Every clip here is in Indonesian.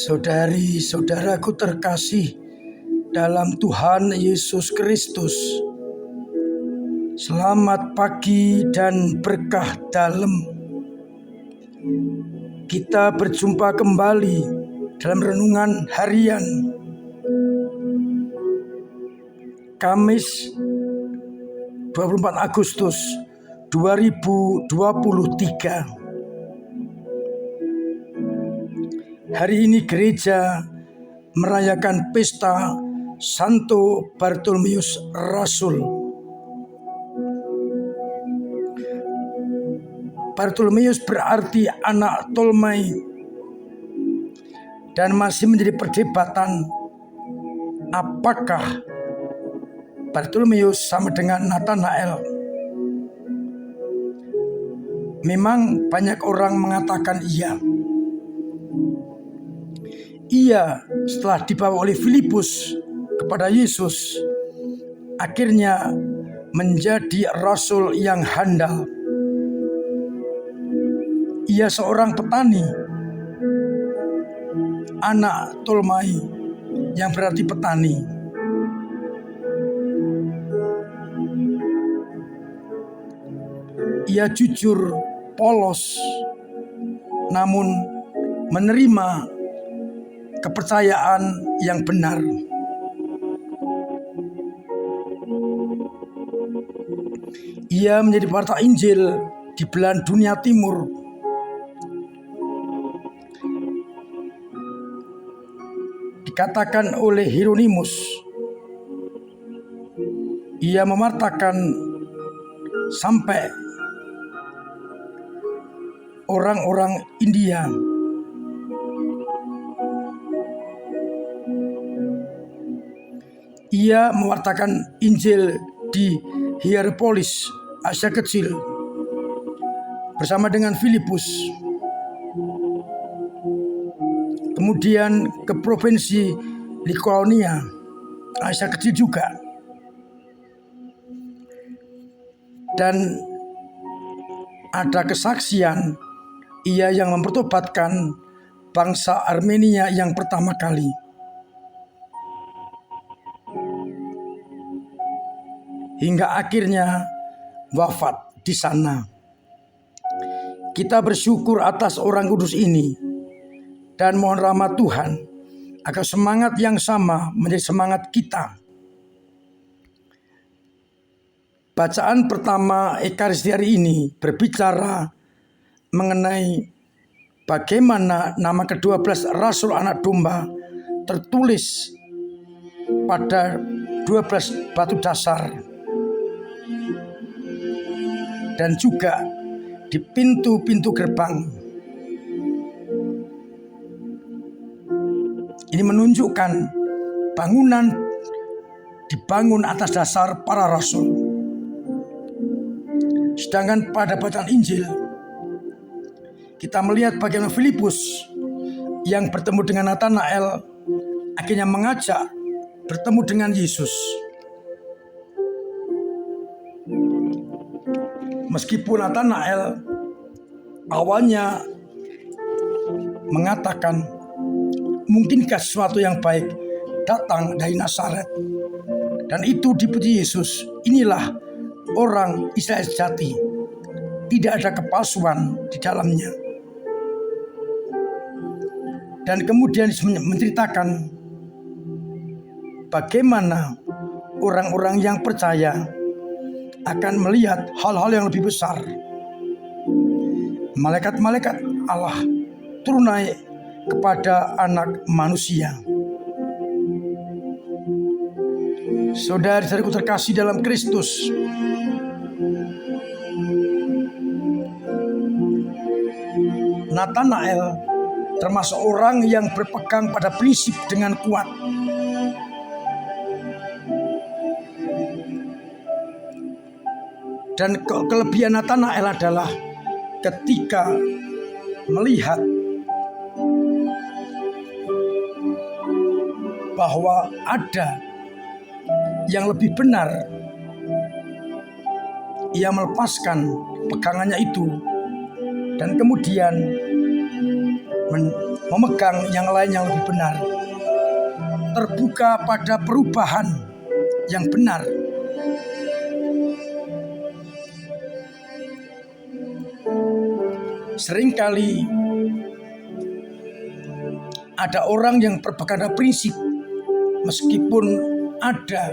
Saudari-saudaraku terkasih dalam Tuhan Yesus Kristus, selamat pagi dan berkah dalam. Kita berjumpa kembali dalam renungan harian Kamis 24 Agustus 2023. Hari ini gereja merayakan pesta Santo Bartolomeus Rasul. Bartolomeus berarti anak Tolmai, dan masih menjadi perdebatan apakah Bartolomeus sama dengan Nathanael. Memang banyak orang mengatakan iya. Ia setelah dibawa oleh Filipus kepada Yesus, akhirnya menjadi rasul yang handal. Ia seorang petani, anak Tolmai yang berarti petani. Ia jujur, polos, namun menerima kepercayaan yang benar. Ia menjadi warta Injil di belahan dunia timur. Dikatakan oleh Hieronymus, ia mewartakan sampai orang-orang India. Ia mewartakan Injil di Hierapolis, Asia Kecil, bersama dengan Filipus. Kemudian ke provinsi Likaonia, Asia Kecil juga. Dan ada kesaksian ia yang mempertobatkan bangsa Armenia yang pertama kali. Hingga akhirnya wafat di sana. Kita bersyukur atas orang kudus ini dan mohon rahmat Tuhan agar semangat yang sama menjadi semangat kita. Bacaan pertama Ekaristi hari ini berbicara mengenai bagaimana nama ke-12 Rasul Anak Domba tertulis pada 12 batu dasar, dan juga di pintu-pintu gerbang. Ini menunjukkan bangunan dibangun atas dasar para rasul. Sedangkan pada bacaan Injil, kita melihat bagaimana Filipus yang bertemu dengan Nathanael akhirnya mengajak bertemu dengan Yesus. Meskipun Nathanael awalnya mengatakan, mungkinkah sesuatu yang baik datang dari Nazaret? Dan itu dipuji Yesus. Inilah orang Israel sejati. Tidak ada kepalsuan di dalamnya. Dan kemudian menceritakan bagaimana orang-orang yang percaya akan melihat hal-hal yang lebih besar. Malaikat-malaikat Allah turun naik kepada anak manusia. Saudari-saudariku terkasih dalam Kristus, Nathanael termasuk orang yang berpegang pada prinsip dengan kuat. Dan kelebihan Nathanael adalah ketika melihat bahwa ada yang lebih benar, ia melepaskan pegangannya itu dan kemudian memegang yang lain yang lebih benar, terbuka pada perubahan yang benar. Seringkali ada orang yang berpegang pada prinsip, meskipun ada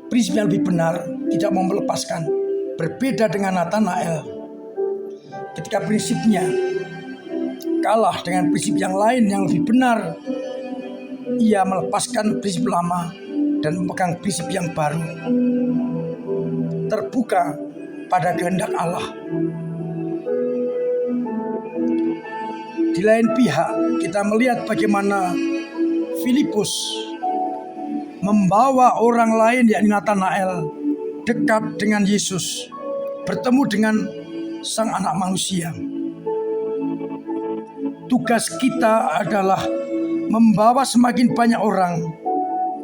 prinsip yang lebih benar, tidak mau melepaskan. Berbeda dengan Nathanael, ketika prinsipnya kalah dengan prinsip yang lain yang lebih benar, ia melepaskan prinsip lama dan memegang prinsip yang baru, terbuka pada kehendak Allah. Di lain pihak, kita melihat bagaimana Filipus membawa orang lain, yakni Nathanael, dekat dengan Yesus, bertemu dengan Sang Anak Manusia. Tugas kita adalah membawa semakin banyak orang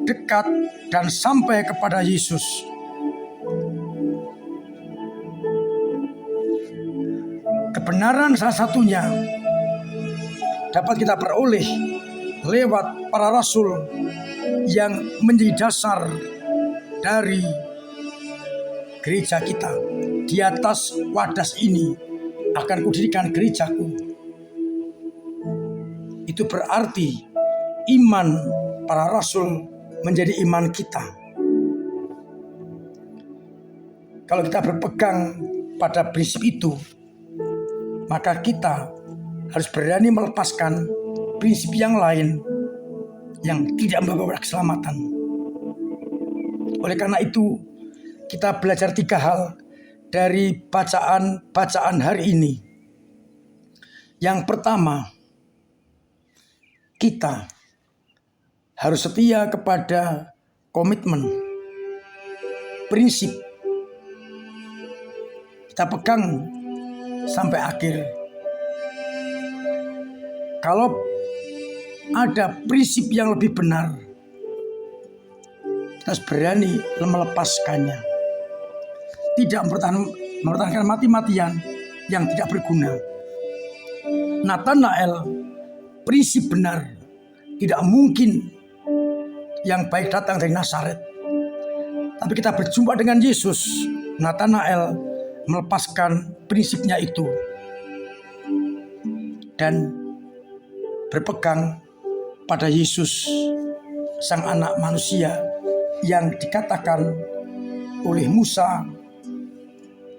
dekat dan sampai kepada Yesus. Kebenaran salah satunya dapat kita peroleh lewat para rasul yang menjadi dasar dari gereja kita. Di atas wadas ini akan kudirikan gerejaku. Itu berarti iman para rasul menjadi iman kita. Kalau kita berpegang pada prinsip itu, maka kita harus berani melepaskan prinsip yang lain yang tidak membawa keselamatan. Oleh karena itu, kita belajar 3 hal dari bacaan hari ini. Yang pertama, kita harus setia kepada komitmen, prinsip. Kita pegang sampai akhir. Kalau ada prinsip yang lebih benar, kita harus berani melepaskannya. Tidak mempertahankan mati-matian yang tidak berguna. Nathanael, prinsip benar, tidak mungkin yang baik datang dari Nazaret. Tapi kita berjumpa dengan Yesus, Nathanael melepaskan prinsipnya itu dan berpegang pada Yesus, Sang Anak Manusia yang dikatakan oleh Musa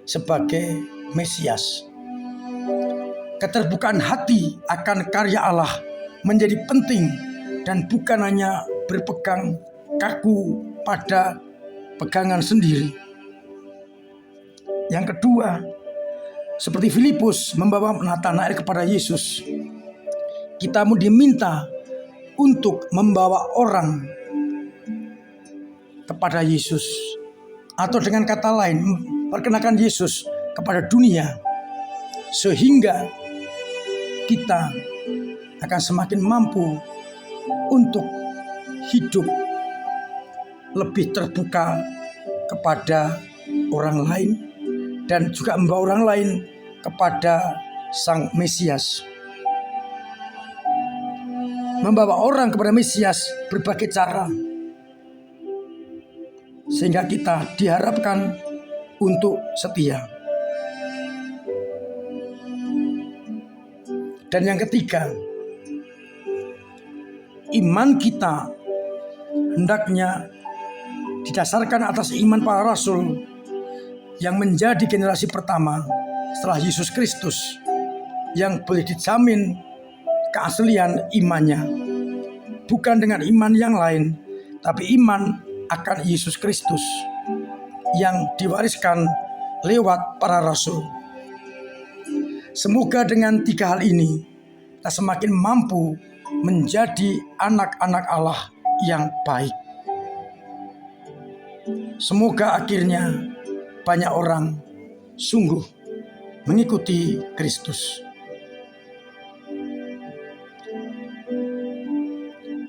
sebagai Mesias. Keterbukaan hati akan karya Allah menjadi penting dan bukan hanya berpegang kaku pada pegangan sendiri. Yang kedua, seperti Filipus membawa Nathanael kepada Yesus, kita mau diminta untuk membawa orang kepada Yesus, atau dengan kata lain, perkenalkan Yesus kepada dunia, sehingga kita akan semakin mampu untuk hidup lebih terbuka kepada orang lain dan juga membawa orang lain kepada Sang Mesias. Membawa orang kepada Mesias berbagai cara, sehingga kita diharapkan untuk setia. Dan yang ketiga, iman kita hendaknya didasarkan atas iman para rasul yang menjadi generasi pertama setelah Yesus Kristus, yang boleh dijamin keaslian imannya bukan dengan iman yang lain, tapi iman akan Yesus Kristus yang diwariskan lewat para rasul. Semoga dengan 3 hal ini kita semakin mampu menjadi anak-anak Allah yang baik. Semoga akhirnya banyak orang sungguh mengikuti Kristus.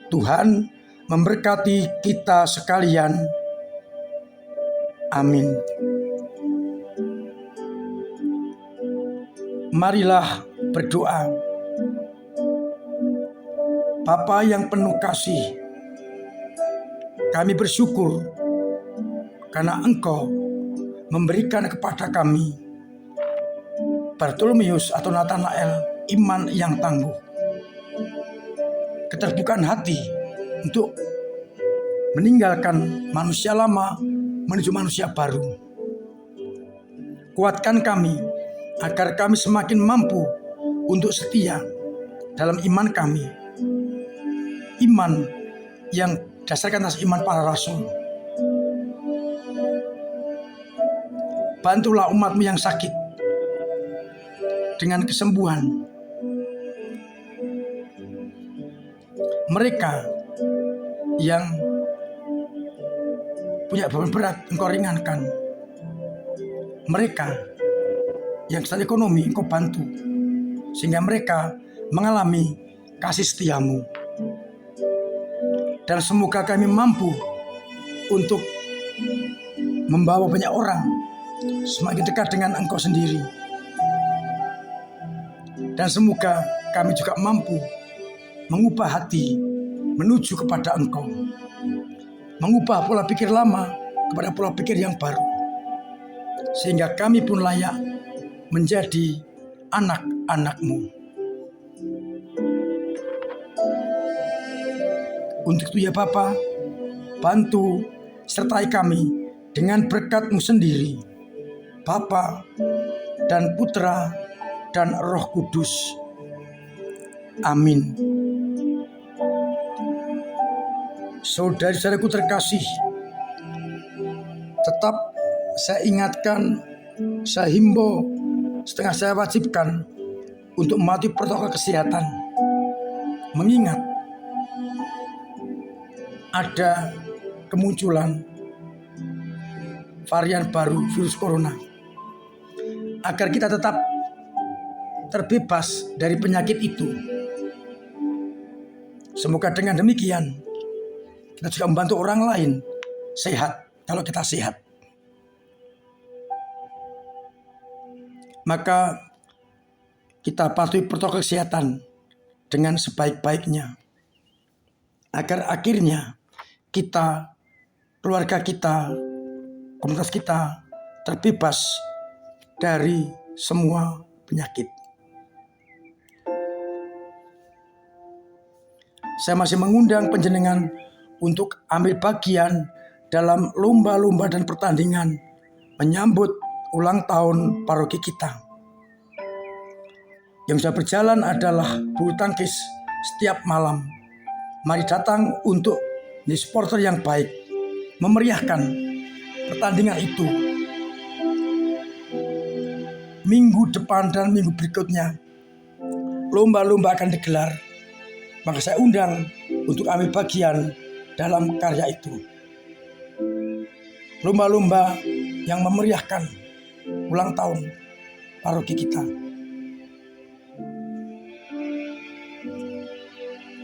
Tuhan memberkati kita sekalian. Amin. Marilah berdoa. Bapa yang penuh kasih, kami bersyukur karena Engkau memberikan kepada kami Bartolomeus atau Nathanael iman yang tangguh, keterbukaan hati untuk meninggalkan manusia lama menuju manusia baru. Kuatkan kami agar kami semakin mampu untuk setia dalam iman kami, iman yang dasarkan atas iman para rasul. Bantulah umat-Mu yang sakit dengan kesembuhan. Mereka yang punya beban berat, Engkau ringankan. Mereka yang secara ekonomi, Engkau bantu, sehingga mereka mengalami kasih setia-Mu. Dan semoga kami mampu untuk membawa banyak orang semakin dekat dengan Engkau sendiri. Dan semoga kami juga mampu mengubah hati menuju kepada Engkau, mengubah pola pikir lama kepada pola pikir yang baru, sehingga kami pun layak menjadi anak-anak-Mu. Untuk itu ya Bapa, bantu sertai kami dengan berkat-Mu sendiri, Bapa dan Putra dan Roh Kudus. Amin. Saudari-saudariku terkasih, tetap saya ingatkan, saya himbau, setengah saya wajibkan untuk mematuhi protokol kesehatan, mengingat ada kemunculan varian baru virus corona, agar kita tetap terbebas dari penyakit itu. Semoga dengan demikian kita juga membantu orang lain sehat kalau kita sehat. Maka kita patuhi protokol kesehatan dengan sebaik-baiknya, agar akhirnya kita, keluarga kita, komunitas kita terbebas dari semua penyakit. Saya masih mengundang panjenengan untuk ambil bagian dalam lomba-lomba dan pertandingan menyambut ulang tahun paroki kita. Yang sudah berjalan adalah bulu tangkis setiap malam. Mari datang untuk menjadi supporter yang baik, memeriahkan pertandingan itu. Minggu depan dan minggu berikutnya lomba-lomba akan digelar. Maka saya undang untuk ambil bagian dalam karya itu. Lomba-lomba yang memeriahkan ulang tahun paroki kita.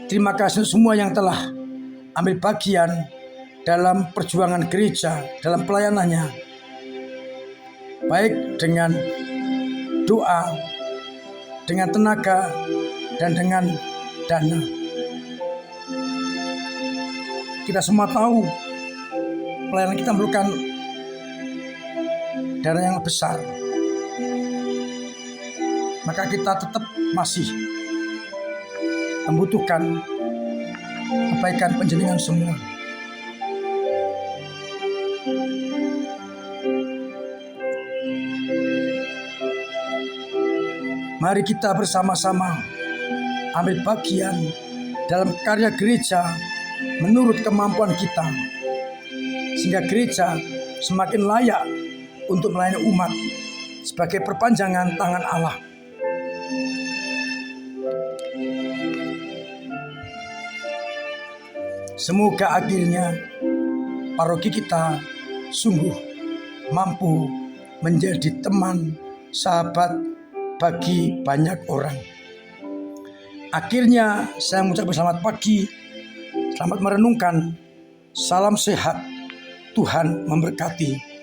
Terima kasih semua yang telah ambil bagian dalam perjuangan gereja, dalam pelayanannya, baik dengan doa, dengan tenaga, dan dengan dana. Kita semua tahu pelayanan kita memerlukan dana yang besar, maka kita tetap masih membutuhkan kebaikan panjenengan semua. Mari kita bersama-sama ambil bagian dalam karya gereja menurut kemampuan kita, sehingga gereja semakin layak untuk melayani umat sebagai perpanjangan tangan Allah. Semoga akhirnya paroki kita sungguh mampu menjadi teman, sahabat bagi banyak orang. Akhirnya saya mengucapkan selamat pagi, selamat merenungkan, salam sehat, Tuhan memberkati.